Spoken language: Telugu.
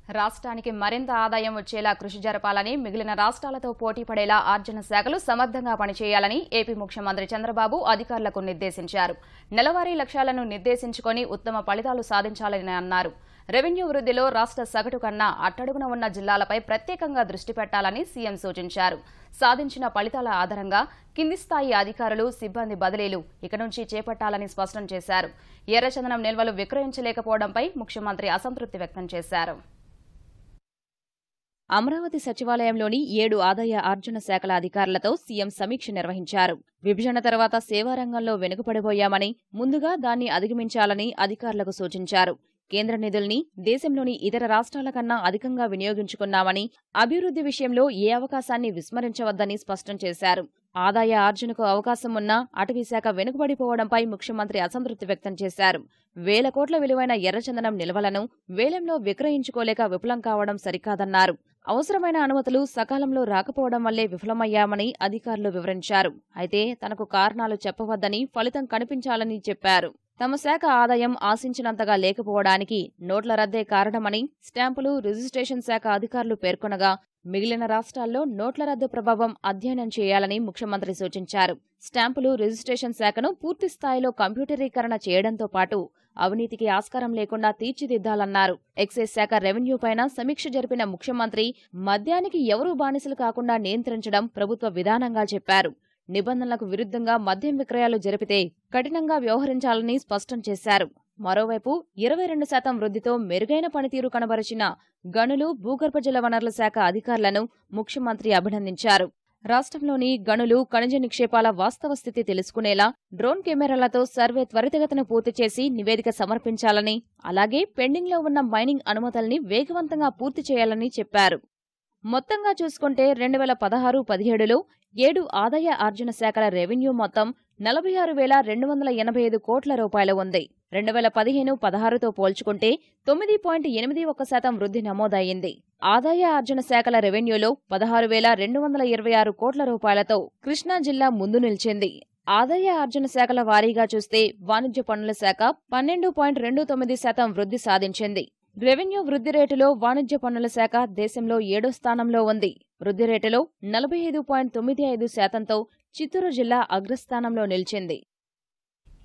రాష్ట్రానికి మరింత ఆదాయం వచ్చేలా కృషి జరపాలని, మిగిలిన రాష్ట్రాలతో పోటీ పడేలా ఆర్జన శాఖలు సమర్థంగా పనిచేయాలని ఏపీ ముఖ్యమంత్రి చంద్రబాబు అధికారులకు నిర్దేశించారు. నెలవారీ లక్ష్యాలను నిర్దేశించుకొని ఉత్తమ ఫలితాలు సాధించాలని అన్నారు. రెవెన్యూ వృద్ధిలో రాష్ట్ర సగటు కన్నా అట్టడుగున ఉన్న జిల్లాలపై ప్రత్యేకంగా దృష్టి పెట్టాలని సీఎం సూచించారు. సాధించిన ఫలితాల ఆధారంగా కింది స్థాయి అధికారులు, సిబ్బంది బదిలీలు ఇక నుంచి చేపట్టాలని స్పష్టం చేశారు. ఎర్రచందనం నిల్వలు విక్రయించలేకపోవడంపై ముఖ్యమంత్రి అసంతృప్తి వ్యక్తం చేశారు. అమరావతి సచివాలయంలోని 7 ఆదాయ ఆర్జన శాఖల అధికారులతో సీఎం సమీక్ష నిర్వహించారు. విభజన తర్వాత సేవారంగంలో వెనుకబడిపోయామని, ముందుగా దాన్ని అధిగమించాలని అధికారులకు సూచించారు. కేంద్ర నిధుల్ని దేశంలోని ఇతర రాష్ట్రాల కన్నా అధికంగా వినియోగించుకున్నామని, అభివృద్ధి విషయంలో ఏ అవకాశాన్ని విస్మరించవద్దని స్పష్టం చేశారు. ఆదాయ ఆర్జనకు అవకాశం ఉన్నా అటవీశాఖ వెనుకబడిపోవడంపై ముఖ్యమంత్రి అసంతృప్తి వ్యక్తం చేశారు. వేల కోట్ల విలువైన ఎర్రచందనం నిల్వలను వేలంలో విక్రయించుకోలేక విఫలం కావడం సరికాదన్నారు. అవసరమైన అనుమతులు సకాలంలో రాకపోవడం వల్లే విఫలమయ్యామని అధికారులు వివరించారు. అయితే తనకు కారణాలు చెప్పవద్దని, ఫలితం కనిపించాలని చెప్పారు. తమ శాఖ ఆదాయం ఆశించినంతగా లేకపోవడానికి నోట్ల రద్దే కారణమని స్టాంపులు, రిజిస్ట్రేషన్ శాఖ అధికారులు పేర్కొనగా, మిగిలిన రాష్ట్రాల్లో నోట్ల రద్దు ప్రభావం అధ్యయనం చేయాలని ముఖ్యమంత్రి సూచించారు. స్టాంపులు, రిజిస్ట్రేషన్ శాఖను పూర్తి స్థాయిలో కంప్యూటరీకరణ చేయడంతో పాటు అవినీతికి ఆస్కారం లేకుండా తీర్చిదిద్దాలన్నారు. ఎక్సైజ్ శాఖ రెవెన్యూపైన సమీక్ష జరిపిన ముఖ్యమంత్రి మద్యానికి ఎవరూ బానిసలు కాకుండా నియంత్రించడం ప్రభుత్వ విధానంగా చెప్పారు. నిబంధనలకు విరుద్ధంగా మద్యం విక్రయాలు జరిపితే కఠినంగా వ్యవహరించాలని స్పష్టం చేశారు. మరోవైపు 22% వృద్ధితో మెరుగైన పనితీరు కనబరిచిన గనులు, భూగర్భ జల వనరుల శాఖ అధికారులను ముఖ్యమంత్రి అభినందించారు. రాష్ట్రంలోని గనులు, ఖనిజ నిక్షేపాల వాస్తవ స్థితి తెలుసుకునేలా డ్రోన్ కెమెరాలతో సర్వే త్వరితగతిన పూర్తి చేసి నివేదిక సమర్పించాలని, అలాగే పెండింగ్లో ఉన్న మైనింగ్ అనుమతుల్ని వేగవంతంగా పూర్తి చేయాలని చెప్పారు. మొత్తంగా చూసుకుంటే 2016-17లో 7 ఆదాయ ఆర్జన శాఖల రెవెన్యూ మొత్తం 46,285 కోట్ల రూపాయలు ఉంది. 2015-16తో పోల్చుకుంటే 9.81% వృద్ధి నమోదయ్యింది. ఆదాయ ఆర్జన శాఖల రెవెన్యూలో 16,226 కోట్ల రూపాయలతో కృష్ణా జిల్లా ముందు నిలిచింది. ఆదాయ ఆర్జన శాఖల వారీగా చూస్తే వాణిజ్య పన్నుల శాఖ 12.29% వృద్ధి సాధించింది. రెవెన్యూ వృద్ధి రేటులో వాణిజ్య పన్నుల శాఖ దేశంలో 7వ స్థానంలో ఉంది. వృద్ధి రేటులో 45.95%తో చిత్తూరు జిల్లా అగ్రస్థానంలో నిలిచింది.